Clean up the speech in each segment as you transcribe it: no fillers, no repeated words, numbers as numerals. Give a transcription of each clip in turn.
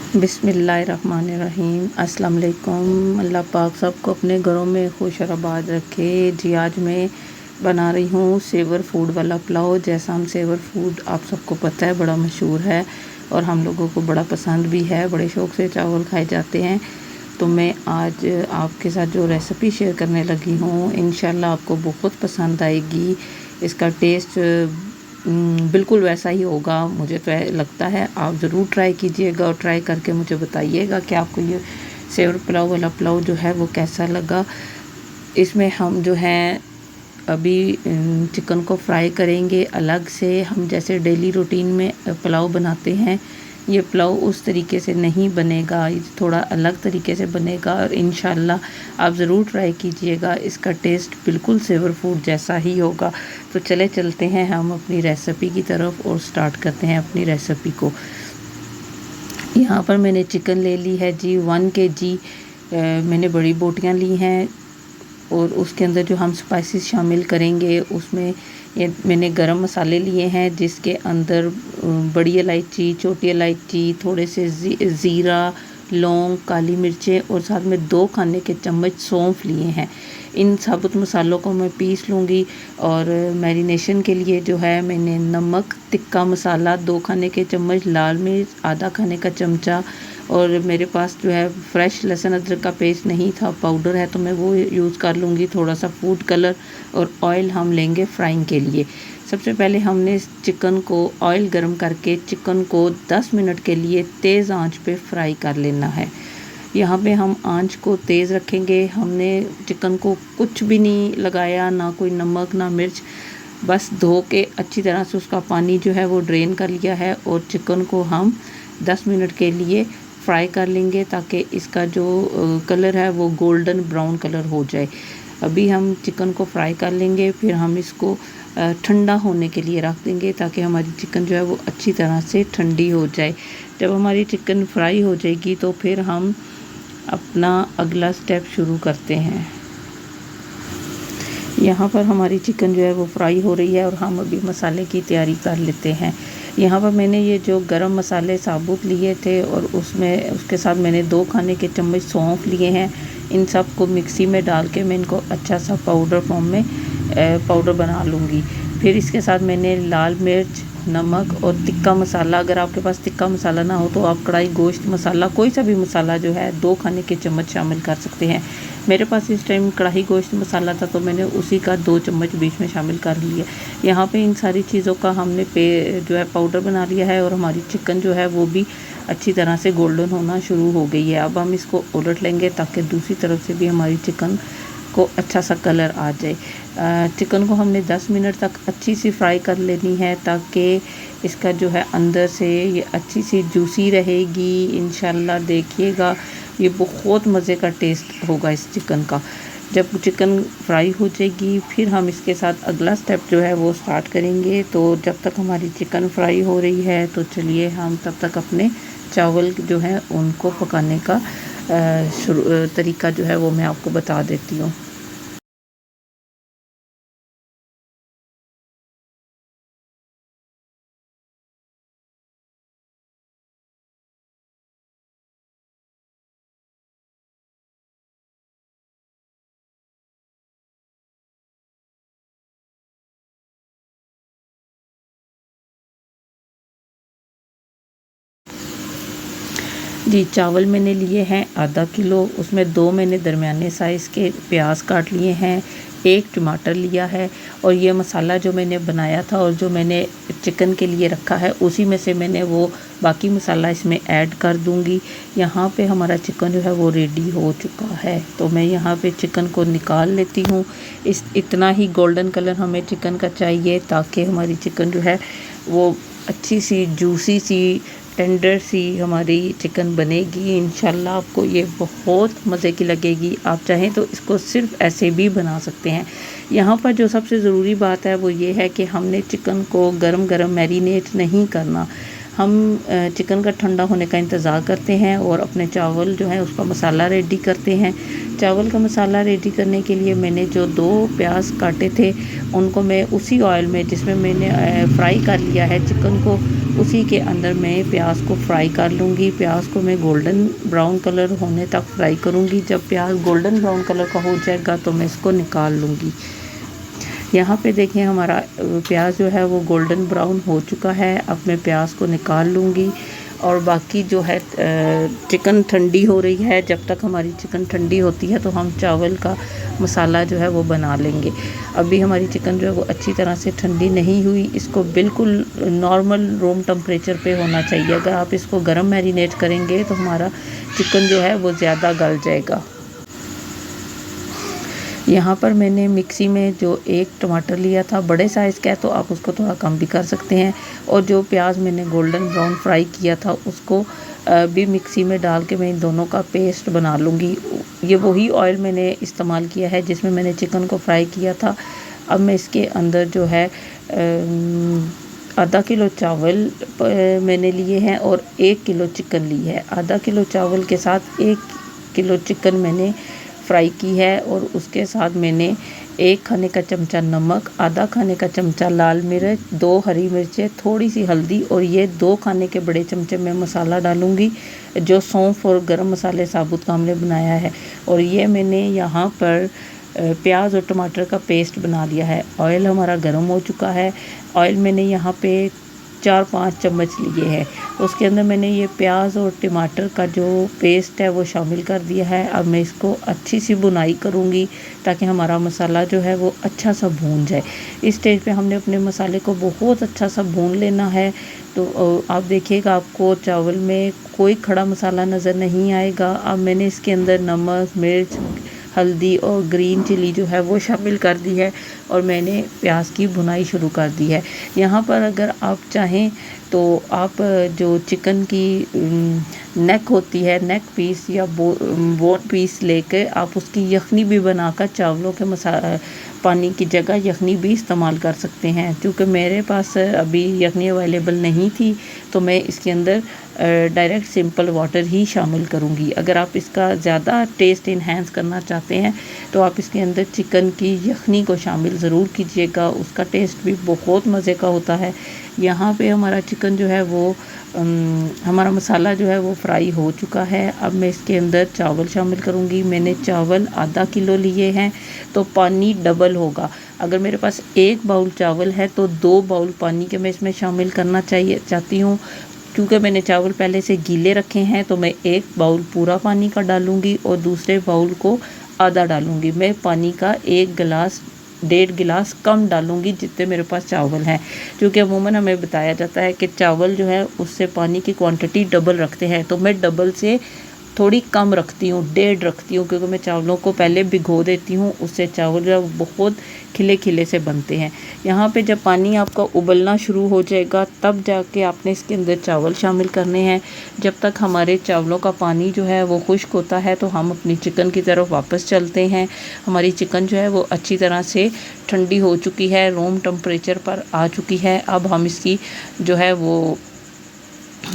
बिस्मिल्लाहिर्रहमानिर्रहीम। अस्सलाम वालेकुम। अल्लाह पाक सबको अपने घरों में खुश और आबाद रखे। जी आज मैं बना रही हूँ सेवर फूड वाला पुलाव। जैसा हम सेवर फूड आप सबको पता है बड़ा मशहूर है और हम लोगों को बड़ा पसंद भी है, बड़े शौक़ से चावल खाए जाते हैं। तो मैं आज आपके साथ जो रेसिपी शेयर करने लगी हूँ इंशाल्लाह आपको बहुत पसंद आएगी। इसका टेस्ट बिल्कुल वैसा ही होगा, मुझे तो लगता है। आप ज़रूर ट्राई कीजिएगा और ट्राई करके मुझे बताइएगा कि आपको ये सेवर पुलाव वाला पुलाव जो है वो कैसा लगा। इसमें हम जो है अभी चिकन को फ्राई करेंगे अलग से। हम जैसे डेली रूटीन में पुलाव बनाते हैं, ये पुलाव उस तरीके से नहीं बनेगा, ये थोड़ा अलग तरीके से बनेगा और इंशाल्लाह आप ज़रूर ट्राई कीजिएगा। इसका टेस्ट बिल्कुल सेवर फूड जैसा ही होगा। तो चले चलते हैं हम अपनी रेसिपी की तरफ और स्टार्ट करते हैं अपनी रेसिपी को। यहाँ पर मैंने चिकन ले ली है जी 1 kg। मैंने बड़ी बोटियाँ ली हैं और उसके अंदर जो हम स्पाइसेस शामिल करेंगे उसमें ये मैंने गरम मसाले लिए हैं, जिसके अंदर बड़ी इलायची, छोटी इलायची, थोड़े से ज़ीरा, लौंग, काली मिर्चें और साथ में 2 खाने के चम्मच सौंफ लिए हैं। इन साबुत मसालों को मैं पीस लूँगी। और मैरिनेशन के लिए जो है मैंने नमक, तिक्का मसाला 2 खाने के चम्मच, लाल मिर्च आधा खाने का चमचा, और मेरे पास जो है फ्रेश लहसुन अदरक का पेस्ट नहीं था, पाउडर है तो मैं वो यूज़ कर लूँगी। थोड़ा सा फूड कलर और ऑयल हम लेंगे फ्राइंग के लिए। सबसे पहले हमने चिकन को ऑयल गरम करके चिकन को 10 मिनट के लिए तेज़ आंच पे फ्राई कर लेना है। यहाँ पे हम आंच को तेज़ रखेंगे। हमने चिकन को कुछ भी नहीं लगाया, ना कोई नमक ना मिर्च, बस धो के अच्छी तरह से उसका पानी जो है वो ड्रेन कर लिया है और चिकन को हम 10 मिनट के लिए फ्राई कर लेंगे ताकि इसका जो कलर है वो गोल्डन ब्राउन कलर हो जाए। अभी हम चिकन को फ्राई कर लेंगे, फिर हम इसको ठंडा होने के लिए रख देंगे ताकि हमारी चिकन जो है वो अच्छी तरह से ठंडी हो जाए। जब हमारी चिकन फ्राई हो जाएगी तो फिर हम अपना अगला स्टेप शुरू करते हैं। यहाँ पर हमारी चिकन जो है वो फ्राई हो रही है और हम अभी मसाले की तैयारी कर लेते हैं। यहाँ पर मैंने ये जो गरम मसाले साबुत लिए थे और उसके साथ मैंने 2 खाने के चम्मच सौंफ लिए हैं। इन सब को मिक्सी में डाल के मैं इनको अच्छा सा पाउडर फॉर्म में पाउडर बना लूँगी। फिर इसके साथ मैंने लाल मिर्च, नमक और तिक्का मसाला, अगर आपके पास तिक्का मसाला ना हो तो आप कढ़ाई गोश्त मसाला कोई सा भी मसाला जो है 2 खाने के चम्मच शामिल कर सकते हैं। मेरे पास इस टाइम कढ़ाई गोश्त मसाला था तो मैंने उसी का 2 चम्मच बीच में शामिल कर लिया। यहाँ पे इन सारी चीज़ों का हमने जो है पाउडर बना लिया है और हमारी चिकन जो है वो भी अच्छी तरह से गोल्डन होना शुरू हो गई है। अब हम इसको उलट लेंगे ताकि दूसरी तरफ से भी हमारी चिकन को अच्छा सा कलर आ जाए। चिकन को हमने 10 मिनट तक अच्छी सी फ्राई कर लेनी है ताकि इसका जो है अंदर से ये अच्छी सी जूसी रहेगी। इंशाल्लाह देखिएगा ये बहुत मज़े का टेस्ट होगा इस चिकन का। जब चिकन फ्राई हो जाएगी फिर हम इसके साथ अगला स्टेप जो है वो स्टार्ट करेंगे। तो जब तक हमारी चिकन फ्राई हो रही है तो चलिए हम तब तक अपने चावल जो है उनको पकाने का तरीका जो है वो मैं आपको बता देती हूँ। जी चावल मैंने लिए हैं आधा किलो, उसमें 2 मैंने दरमियाने साइज़ के प्याज काट लिए हैं, 1 टमाटर लिया है और ये मसाला जो मैंने बनाया था और जो मैंने चिकन के लिए रखा है उसी में से मैंने वो बाकी मसाला इसमें ऐड कर दूंगी। यहाँ पे हमारा चिकन जो है वो रेडी हो चुका है तो मैं यहाँ पे चिकन को निकाल लेती हूँ। इतना ही गोल्डन कलर हमें चिकन का चाहिए ताकि हमारी चिकन जो है वो अच्छी सी जूसी सी टेंडर सी हमारी चिकन बनेगी। इंशाल्लाह आपको ये बहुत मज़े की लगेगी। आप चाहें तो इसको सिर्फ ऐसे भी बना सकते हैं। यहाँ पर जो सबसे ज़रूरी बात है वो ये है कि हमने चिकन को गरम गरम मैरिनेट नहीं करना, हम चिकन का ठंडा होने का इंतज़ार करते हैं और अपने चावल जो है उसका मसाला रेडी करते हैं। चावल का मसाला रेडी करने के लिए मैंने जो 2 प्याज काटे थे उनको मैं उसी ऑयल में जिसमें मैंने फ्राई कर लिया है चिकन को, उसी के अंदर मैं प्याज को फ्राई कर लूँगी। प्याज को मैं गोल्डन ब्राउन कलर होने तक फ्राई करूँगी। जब प्याज गोल्डन ब्राउन कलर का हो जाएगा तो मैं इसको निकाल लूँगी। यहाँ पे देखें हमारा प्याज जो है वो गोल्डन ब्राउन हो चुका है। अब मैं प्याज को निकाल लूँगी और बाकी जो है चिकन ठंडी हो रही है। जब तक हमारी चिकन ठंडी होती है तो हम चावल का मसाला जो है वो बना लेंगे। अभी हमारी चिकन जो है वो अच्छी तरह से ठंडी नहीं हुई। इसको बिल्कुल नॉर्मल रूम टेम्परेचर पे होना चाहिए। अगर आप इसको गर्म मैरिनेट करेंगे तो हमारा चिकन जो है वो ज़्यादा गल जाएगा। यहाँ पर मैंने मिक्सी में जो 1 टमाटर लिया था, बड़े साइज़ का है तो आप उसको थोड़ा कम भी कर सकते हैं, और जो प्याज मैंने गोल्डन ब्राउन फ्राई किया था उसको भी मिक्सी में डाल के मैं इन दोनों का पेस्ट बना लूँगी। ये वही ऑयल मैंने इस्तेमाल किया है जिसमें मैंने चिकन को फ्राई किया था। अब मैं इसके अंदर जो है आधा किलो चावल मैंने लिए हैं और 1 किलो चिकन ली है। आधा किलो चावल के साथ 1 किलो चिकन मैंने फ्राई की है और उसके साथ मैंने 1 खाने का चमचा नमक, आधा खाने का चमचा लाल मिर्च, 2 हरी मिर्चें, थोड़ी सी हल्दी और ये 2 खाने के बड़े चमचे में मसाला डालूँगी जो सौंफ और गरम मसाले साबुत का हमने बनाया है। और ये मैंने यहाँ पर प्याज और टमाटर का पेस्ट बना लिया है। ऑयल हमारा गर्म हो चुका है। ऑयल मैंने यहाँ पे 4-5 चम्मच लिए हैं। उसके अंदर मैंने ये प्याज और टमाटर का जो पेस्ट है वो शामिल कर दिया है। अब मैं इसको अच्छी सी भुनाई करूँगी ताकि हमारा मसाला जो है वो अच्छा सा भून जाए। इस स्टेज पे हमने अपने मसाले को बहुत अच्छा सा भून लेना है। तो आप देखिएगा आपको चावल में कोई खड़ा मसाला नज़र नहीं आएगा। अब मैंने इसके अंदर नमक, मिर्च, हल्दी और ग्रीन चिली जो है वो शामिल कर दी है और मैंने प्याज की भुनाई शुरू कर दी है। यहाँ पर अगर आप चाहें तो आप जो चिकन की नेक होती है, नेक पीस या बोन पीस लेकर आप उसकी यखनी भी बनाकर चावलों के पानी की जगह यखनी भी इस्तेमाल कर सकते हैं। क्योंकि मेरे पास अभी यखनी अवेलेबल नहीं थी तो मैं इसके अंदर डायरेक्ट सिंपल वाटर ही शामिल करूँगी। अगर आप इसका ज़्यादा टेस्ट इन्हेंस करना चाहते हैं तो आप इसके अंदर चिकन की यखनी को शामिल ज़रूर कीजिएगा, उसका टेस्ट भी बहुत मज़े का होता है। यहाँ पे हमारा चिकन जो है वो हमारा मसाला जो है वो फ्राई हो चुका है। अब मैं इसके अंदर चावल शामिल करूँगी। मैंने चावल आधा किलो लिए हैं तो पानी डबल होगा। अगर मेरे पास 1 बाउल चावल है तो 2 बाउल पानी के मैं इसमें शामिल करना चाहती हूँ। क्योंकि मैंने चावल पहले से गीले रखे हैं तो मैं 1 बाउल पूरा पानी का डालूँगी और दूसरे बाउल को आधा डालूँगी। मैं पानी का 1 गिलास 1.5 गिलास कम डालूँगी जितने मेरे पास चावल हैं, क्योंकि अमूमन हमें बताया जाता है कि चावल जो है उससे पानी की क्वांटिटी डबल रखते हैं, तो मैं डबल से थोड़ी कम रखती हूँ, 1.5 रखती हूँ, क्योंकि मैं चावलों को पहले भिगो देती हूँ, उससे चावल जो है बहुत खिले खिले से बनते हैं। यहाँ पे जब पानी आपका उबलना शुरू हो जाएगा तब जाके आपने इसके अंदर चावल शामिल करने हैं। जब तक हमारे चावलों का पानी जो है वो खुश्क होता है तो हम अपनी चिकन की तरफ वापस चलते हैं। हमारी चिकन जो है वो अच्छी तरह से ठंडी हो चुकी है, रूम टेम्परेचर पर आ चुकी है। अब हम इसकी जो है वो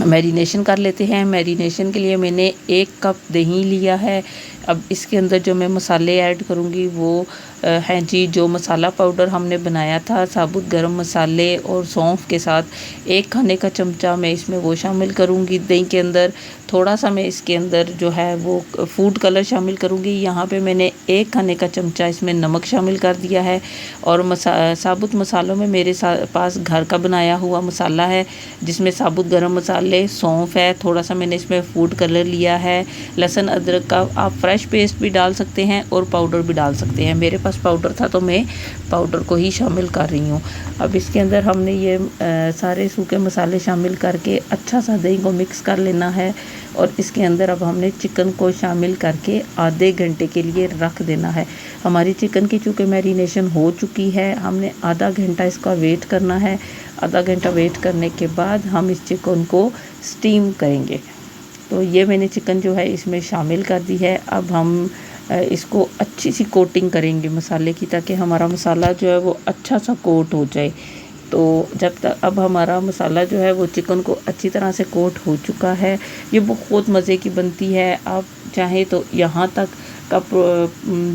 मैरिनेशन कर लेते हैं। मैरिनेशन के लिए मैंने 1 कप दही लिया है। अब इसके अंदर जो मैं मसाले ऐड करूँगी वो हैं जी, जो मसाला पाउडर हमने बनाया था साबुत गरम मसाले और सौंफ के साथ 1 खाने का चमचा मैं इसमें वो शामिल करूँगी। दही के अंदर थोड़ा सा मैं इसके अंदर जो है वो फूड कलर शामिल करूँगी। यहाँ पे मैंने 1 खाने का चमचा इसमें नमक शामिल कर दिया है। और साबुत मसालों में मेरे पास घर का बनाया हुआ मसाला है जिसमें साबुत गरम मसाले, सौंफ है, थोड़ा सा मैंने इसमें फूड कलर लिया है, लहसुन अदरक का आप फ्रेश पेस्ट भी डाल सकते हैं और पाउडर भी डाल सकते हैं। मेरे पास पाउडर था तो मैं पाउडर को ही शामिल कर रही हूँ। अब इसके अंदर हमने ये सारे सूखे मसाले शामिल करके अच्छा सा दही को मिक्स कर लेना है और इसके अंदर अब हमने चिकन को शामिल करके आधे घंटे के लिए रख देना है। हमारी चिकन की चूँकि मैरिनेशन हो चुकी है, हमने आधा घंटा इसका वेट करना है। आधा घंटा वेट करने के बाद हम इस चिकन को स्टीम करेंगे। तो ये मैंने चिकन जो है इसमें शामिल कर दी है। अब हम इसको अच्छी सी कोटिंग करेंगे मसाले की, ताकि हमारा मसाला जो है वो अच्छा सा कोट हो जाए। तो जब तक अब हमारा मसाला जो है वो चिकन को अच्छी तरह से कोट हो चुका है। ये बहुत मज़े की बनती है। आप चाहें तो यहाँ तक का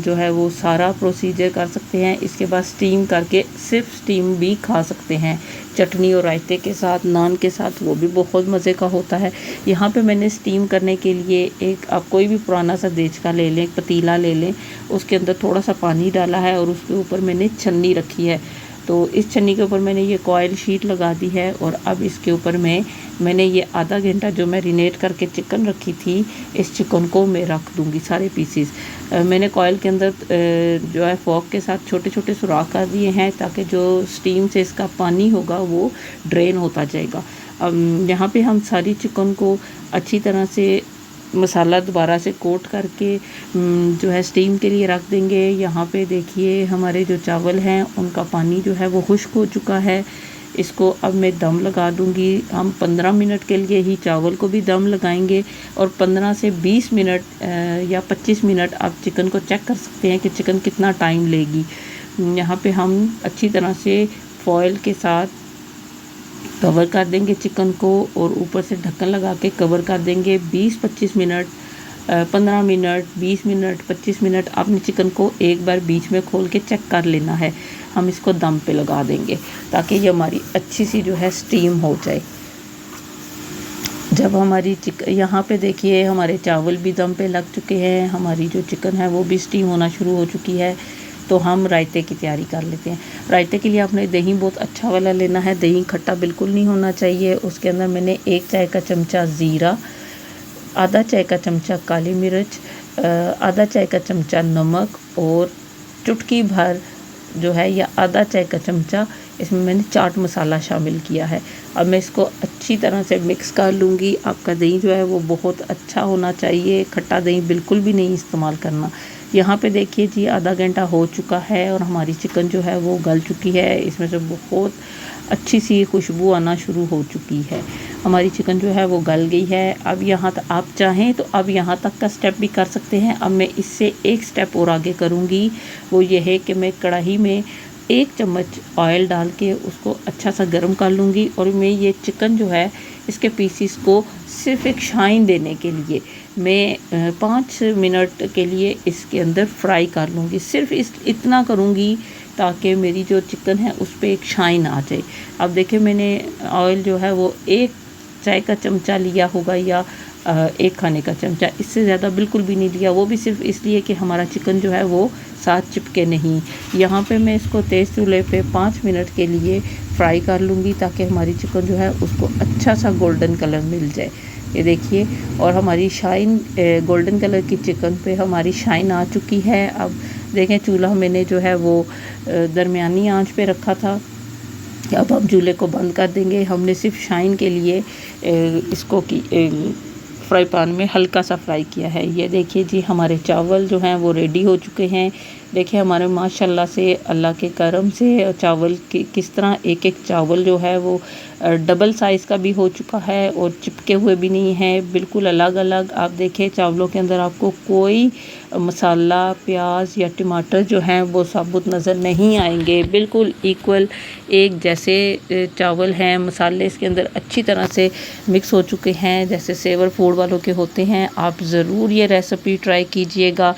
जो है वो सारा प्रोसीजर कर सकते हैं। इसके बाद स्टीम करके सिर्फ स्टीम भी खा सकते हैं, चटनी और रायते के साथ, नान के साथ, वो भी बहुत मज़े का होता है। यहाँ पे मैंने स्टीम करने के लिए एक आप कोई भी पुराना सा देचका ले लें, पतीला ले लें, उसके अंदर थोड़ा सा पानी डाला है और उसके ऊपर मैंने छन्नी रखी है। तो इस छन्नी के ऊपर मैंने ये कॉयल शीट लगा दी है और अब इसके ऊपर मैंने ये आधा घंटा जो मैरिनेट करके चिकन रखी थी, इस चिकन को मैं रख दूँगी सारे पीसीस। मैंने कॉयल के अंदर जो है फोक के साथ छोटे छोटे सुराख कर दिए हैं ताकि जो स्टीम से इसका पानी होगा वो ड्रेन होता जाएगा। यहाँ पे हम सारी चिकन को अच्छी तरह से मसाला दोबारा से कोट करके जो है स्टीम के लिए रख देंगे। यहाँ पे देखिए हमारे जो चावल हैं उनका पानी जो है वो खुश्क हो चुका है। इसको अब मैं दम लगा दूँगी। हम 15 मिनट के लिए ही चावल को भी दम लगाएंगे और 15 से 20 मिनट या 25 मिनट आप चिकन को चेक कर सकते हैं कि चिकन कितना टाइम लेगी। यहाँ पे हम अच्छी तरह से फॉयल के साथ कवर कर देंगे चिकन को और ऊपर से ढक्कन लगा के कवर कर देंगे 20-25 मिनट, 15 मिनट, 20 मिनट, 25 मिनट। आपने चिकन को एक बार बीच में खोल के चेक कर लेना है। हम इसको दम पे लगा देंगे ताकि ये हमारी अच्छी सी जो है स्टीम हो जाए। जब हमारी यहाँ पे देखिए हमारे चावल भी दम पे लग चुके हैं, हमारी जो चिकन है वो भी स्टीम होना शुरू हो चुकी है। तो हम रायते की तैयारी कर लेते हैं। रायते के लिए आपने दही बहुत अच्छा वाला लेना है, दही खट्टा बिल्कुल नहीं होना चाहिए। उसके अंदर मैंने 1 चाय का चमचा ज़ीरा, आधा चाय का चमचा काली मिर्च, आधा चाय का चमचा नमक और चुटकी भर जो है या आधा चाय का चमचा इसमें मैंने चाट मसाला शामिल किया है। अब मैं इसको अच्छी तरह से मिक्स कर लूँगी। आपका दही जो है वो बहुत अच्छा होना चाहिए, खट्टा दही बिल्कुल भी नहीं इस्तेमाल करना। यहाँ पे देखिए जी आधा घंटा हो चुका है और हमारी चिकन जो है वो गल चुकी है। इसमें से बहुत अच्छी सी खुशबू आना शुरू हो चुकी है। हमारी चिकन जो है वो गल गई है। अब यहाँ तक आप चाहें तो अब यहाँ तक का स्टेप भी कर सकते हैं। अब मैं इससे एक स्टेप और आगे करूँगी, वो ये है कि मैं कढ़ाई में 1 चम्मच ऑयल डाल के उसको अच्छा सा गर्म कर लूँगी और मैं ये चिकन जो है इसके पीसीस को सिर्फ एक शाइन देने के लिए मैं 5 मिनट के लिए इसके अंदर फ्राई कर लूँगी। सिर्फ इतना करूँगी ताकि मेरी जो चिकन है उस पर एक शाइन आ जाए। अब देखिए मैंने ऑयल जो है वो 1 चाय का चमचा लिया होगा या 1 खाने का चमचा, इससे ज़्यादा बिल्कुल भी नहीं लिया। वो भी सिर्फ इसलिए कि हमारा चिकन जो है वो साथ चिपके नहीं। यहाँ पे मैं इसको तेज़ चूल्हे पे 5 मिनट के लिए फ्राई कर लूँगी ताकि हमारी चिकन जो है उसको अच्छा सा गोल्डन कलर मिल जाए। ये देखिए और हमारी शाइन गोल्डन कलर की चिकन पे हमारी शाइन आ चुकी है। अब देखें चूल्हा मैंने जो है वो दरमियानी आंच पे रखा था। अब हम चूल्हे को बंद कर देंगे। हमने सिर्फ शाइन के लिए इसको फ्राई पैन में हल्का सा फ्राई किया है। ये देखिए जी हमारे चावल जो हैं वो रेडी हो चुके हैं। देखिए हमारे माशाल्लाह से अल्लाह के करम से चावल किस तरह एक एक चावल जो है वो डबल साइज़ का भी हो चुका है और चिपके हुए भी नहीं है, बिल्कुल अलग अलग। आप देखें चावलों के अंदर आपको कोई मसाला, प्याज या टमाटर जो हैं वो साबुत नज़र नहीं आएंगे, बिल्कुल इक्वल एक जैसे चावल हैं। मसाले इसके अंदर अच्छी तरह से मिक्स हो चुके हैं जैसे सेवर फूड वालों के होते हैं। आप ज़रूर ये रेसिपी ट्राई कीजिएगा।